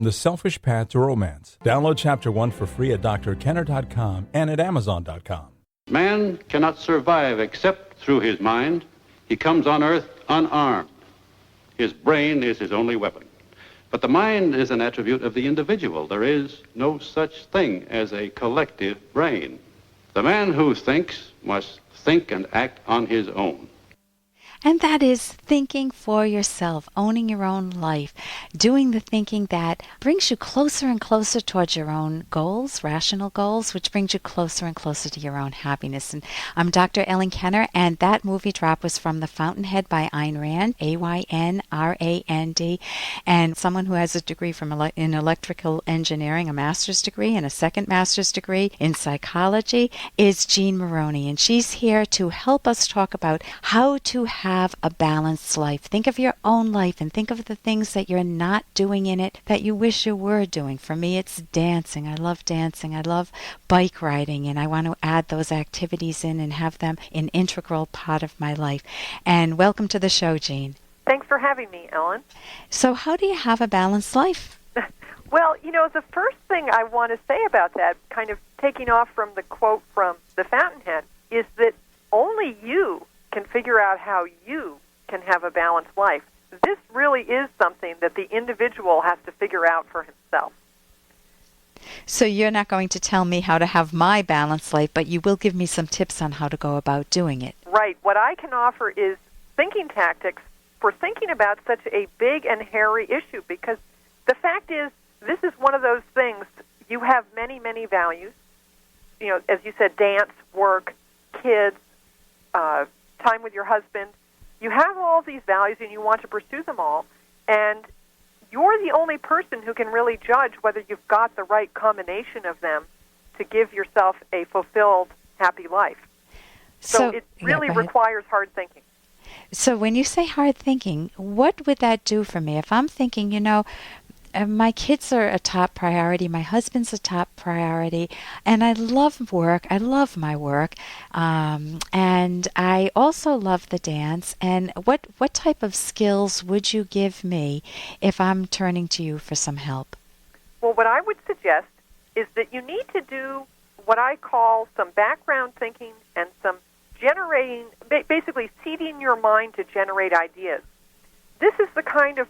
The Selfish Path to Romance. Download Chapter 1 for free at drkenner.com and at amazon.com. Man cannot survive except through his mind. He comes on earth unarmed. His brain is his only weapon. But the mind is an attribute of the individual. There is no such thing as a collective brain. The man who thinks must think and act on his own. And that is thinking for yourself, owning your own life, doing the thinking that brings you closer and closer towards your own goals, rational goals, which brings you closer and closer to your own happiness. And I'm Dr. Ellen Kenner, and that movie drop was from The Fountainhead by Ayn Rand, Aynrand, and someone who has a degree in electrical engineering, a master's degree, and a second master's degree in psychology, is Jean Moroney. And she's here to help us talk about how to have a balanced life. Think of your own life and think of the things that you're not doing in it that you wish you were doing. For me, it's dancing. I love dancing. I love bike riding, and I want to add those activities in and have them an integral part of my life. And welcome to the show, Jean. Thanks for having me, Ellen. So how do you have a balanced life? Well, the first thing I want to say about that, kind of taking off from the quote from The Fountainhead, is that only you can figure out how you can have a balanced life. This really is something that the individual has to figure out for himself. So you're not going to tell me how to have my balanced life, but you will give me some tips on how to go about doing it. Right. What I can offer is thinking tactics for thinking about such a big and hairy issue, because the fact is, this is one of those things. You have many, many values. As you said, dance, work, kids, time with your husband. You have all these values and you want to pursue them all, and you're the only person who can really judge whether you've got the right combination of them to give yourself a fulfilled, happy life. So it really requires hard thinking. So when you say hard thinking, what would that do for me? If I'm thinking, my kids are a top priority, my husband's a top priority, and I love work. I love my work, and I also love the dance. And what type of skills would you give me if I'm turning to you for some help? Well, what I would suggest is that you need to do what I call some background thinking and some generating, basically seeding your mind to generate ideas. This is the kind of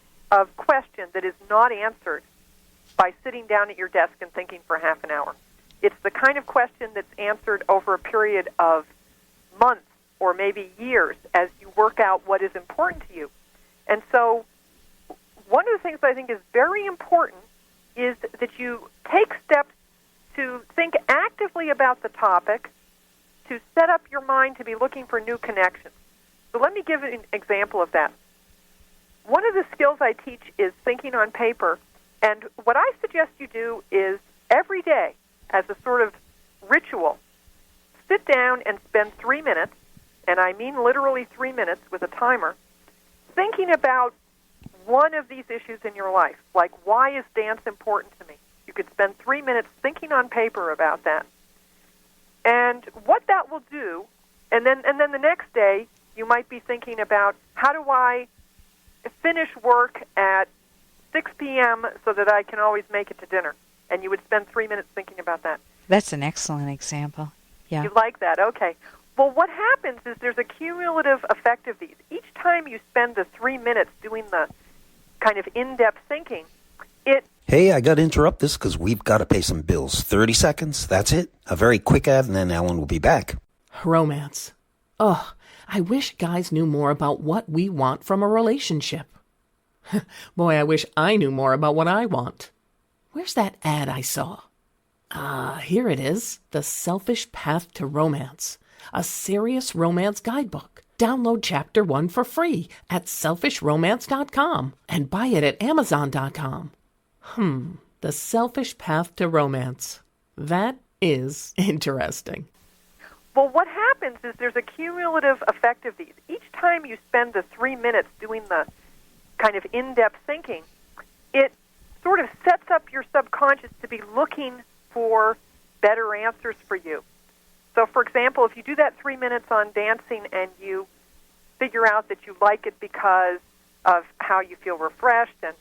question that is not answered by sitting down at your desk and thinking for half an hour. It's the kind of question that's answered over a period of months or maybe years as you work out what is important to you. And so one of the things I think is very important is that you take steps to think actively about the topic, to set up your mind to be looking for new connections. So let me give an example of that. One of the skills I teach is thinking on paper, and what I suggest you do is every day, as a sort of ritual, sit down and spend 3 minutes, and I mean literally 3 minutes with a timer, thinking about one of these issues in your life, like why is dance important to me? You could spend 3 minutes thinking on paper about that. And what that will do, and then the next day, you might be thinking about how do I finish work at 6 p.m. so that I can always make it to dinner. And you would spend 3 minutes thinking about that. That's an excellent example. Yeah. You like that? Okay. Well, what happens is there's a cumulative effect of these. Each time you spend the 3 minutes doing the kind of in-depth thinking, Hey, I got to interrupt this because we've got to pay some bills. 30 seconds, that's it. A very quick ad, and then Ellen will be back. Romance. Ugh, I wish guys knew more about what we want from a relationship. Boy, I wish I knew more about what I want. Where's that ad I saw? Here it is. The Selfish Path to Romance. A serious romance guidebook. Download Chapter 1 for free at selfishromance.com and buy it at amazon.com. The Selfish Path to Romance. That is interesting. Well, what happens is there's a cumulative effect of these. Each time you spend the 3 minutes doing the kind of in-depth thinking, it sort of sets up your subconscious to be looking for better answers for you. So, for example, if you do that 3 minutes on dancing and you figure out that you like it because of how you feel refreshed and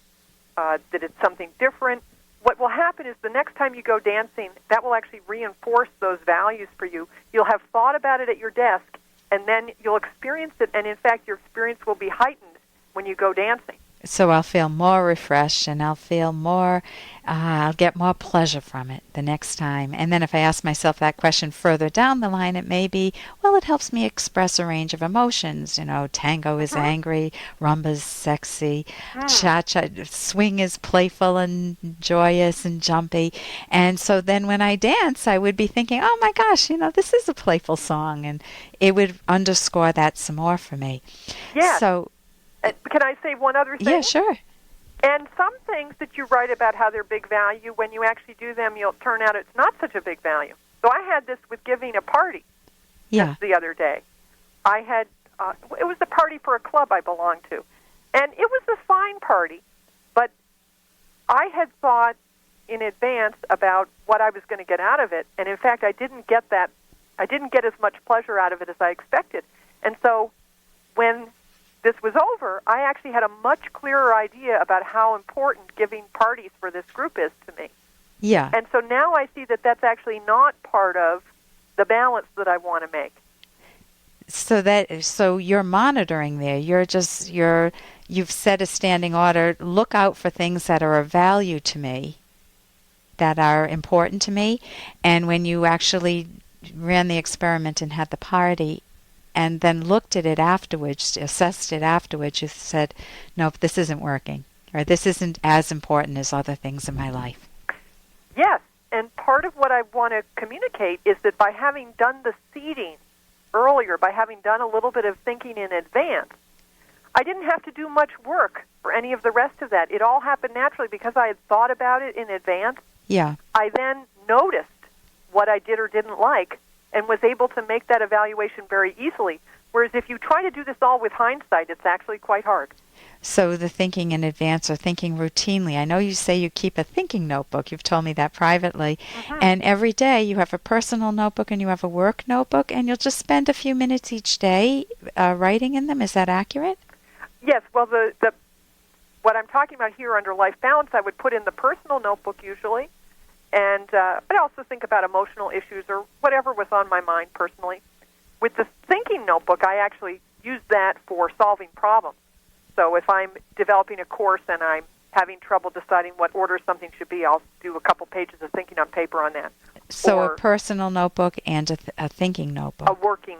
that it's something different. What will happen is the next time you go dancing, that will actually reinforce those values for you. You'll have thought about it at your desk, and then you'll experience it, and in fact, your experience will be heightened when you go dancing. So I'll feel more refreshed, and I'll feel more, I'll get more pleasure from it the next time. And then if I ask myself that question further down the line, it may be, well, it helps me express a range of emotions. You know, tango is angry, rumba's sexy, cha-cha, swing is playful and joyous and jumpy. And so then when I dance, I would be thinking, oh my gosh, you know, this is a playful song. And it would underscore that some more for me. Yeah. So, can I say one other thing? yeah, sure. And some things that you write about how they're big value, when you actually do them, you'll turn out it's not such a big value. So I had this with giving a party just the other day. I had, it was a party for a club I belonged to. And it was a fine party, but I had thought in advance about what I was going to get out of it. And in fact, I didn't get as much pleasure out of it as I expected. And so when this was over, I actually had a much clearer idea about how important giving parties for this group is to me. Yeah. And so now I see that that's actually not part of the balance that I want to make. So you're monitoring there. You've set a standing order. Look out for things that are of value to me, that are important to me. And when you actually ran the experiment and had the party, and then looked at it afterwards, assessed it afterwards, you said, nope, this isn't working, or this isn't as important as other things in my life. Yes, and part of what I want to communicate is that by having done the seeding earlier, by having done a little bit of thinking in advance, I didn't have to do much work for any of the rest of that. It all happened naturally because I had thought about it in advance. Yeah. I then noticed what I did or didn't like, and was able to make that evaluation very easily. Whereas if you try to do this all with hindsight, it's actually quite hard. So the thinking in advance or thinking routinely. I know you say you keep a thinking notebook. You've told me that privately. And every day you have a personal notebook and you have a work notebook, and you'll just spend a few minutes each day writing in them. Is that accurate? Yes. Well, the what I'm talking about here under life balance, I would put in the personal notebook usually. And I'd also think about emotional issues or whatever was on my mind personally. With the thinking notebook, I actually use that for solving problems. So if I'm developing a course and I'm having trouble deciding what order something should be, I'll do a couple pages of thinking on paper on that. So or a personal notebook and a thinking notebook. A working.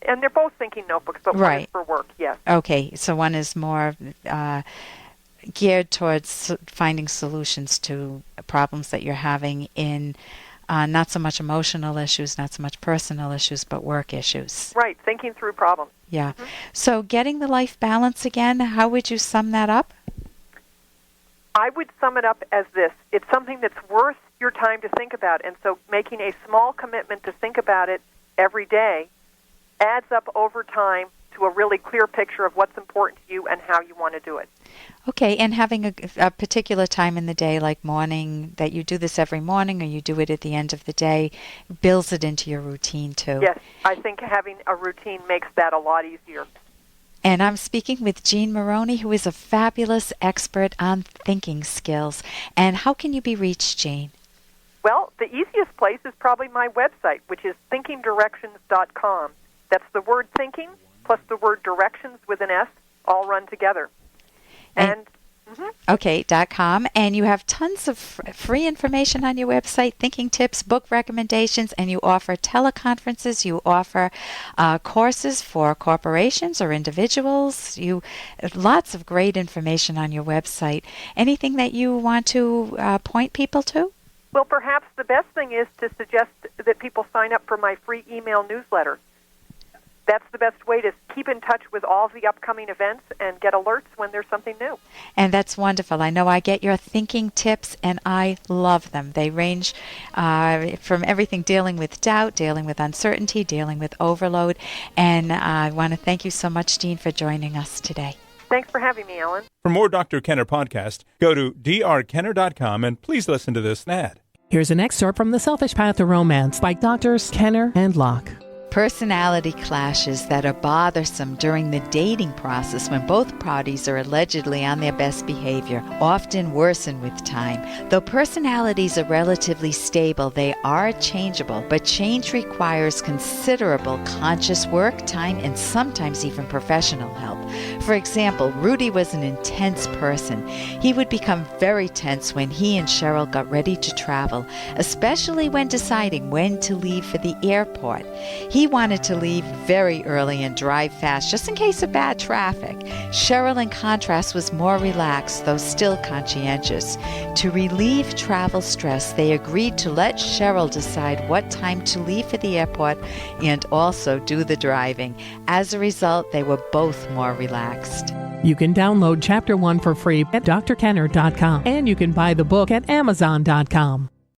And they're both thinking notebooks, but one is for work, yes. Okay, so one is more geared towards finding solutions to problems that you're having in not so much emotional issues, not so much personal issues, but work issues. Right, thinking through problems. Yeah. So getting the life balance again, how would you sum that up? I would sum it up as this. It's something that's worth your time to think about, and so making a small commitment to think about it every day adds up over time to a really clear picture of what's important to you and how you want to do it. Okay, and having a particular time in the day, like morning, that you do this every morning or you do it at the end of the day, builds it into your routine too. Yes, I think having a routine makes that a lot easier. And I'm speaking with Jean Moroney, who is a fabulous expert on thinking skills. And how can you be reached, Jean? Well, the easiest place is probably my website, which is thinkingdirections.com. That's the word thinking plus the word directions with an S, all run together. Okay, .com, and you have tons of free information on your website, thinking tips, book recommendations, and you offer teleconferences, you offer courses for corporations or individuals. Lots of great information on your website. Anything that you want to point people to? Well, perhaps the best thing is to suggest that people sign up for my free email newsletter. That's the best way to keep in touch with all the upcoming events and get alerts when there's something new. And that's wonderful. I know I get your thinking tips, and I love them. They range from everything dealing with doubt, dealing with uncertainty, dealing with overload. And I want to thank you so much, Jean, for joining us today. Thanks for having me, Ellen. For more Dr. Kenner podcast, go to drkenner.com and please listen to this ad. Here's an excerpt from The Selfish Path to Romance by Drs. Kenner and Locke. Personality clashes that are bothersome during the dating process when both parties are allegedly on their best behavior often worsen with time. Though personalities are relatively stable, they are changeable, but change requires considerable conscious work, time, and sometimes even professional help. For example, Rudy was an intense person. He would become very tense when he and Cheryl got ready to travel, especially when deciding when to leave for the airport. He wanted to leave very early and drive fast, just in case of bad traffic. Cheryl, in contrast, was more relaxed, though still conscientious. To relieve travel stress, they agreed to let Cheryl decide what time to leave for the airport and also do the driving. As a result, they were both more relaxed. You can download Chapter 1 for free at drkenner.com, and you can buy the book at amazon.com.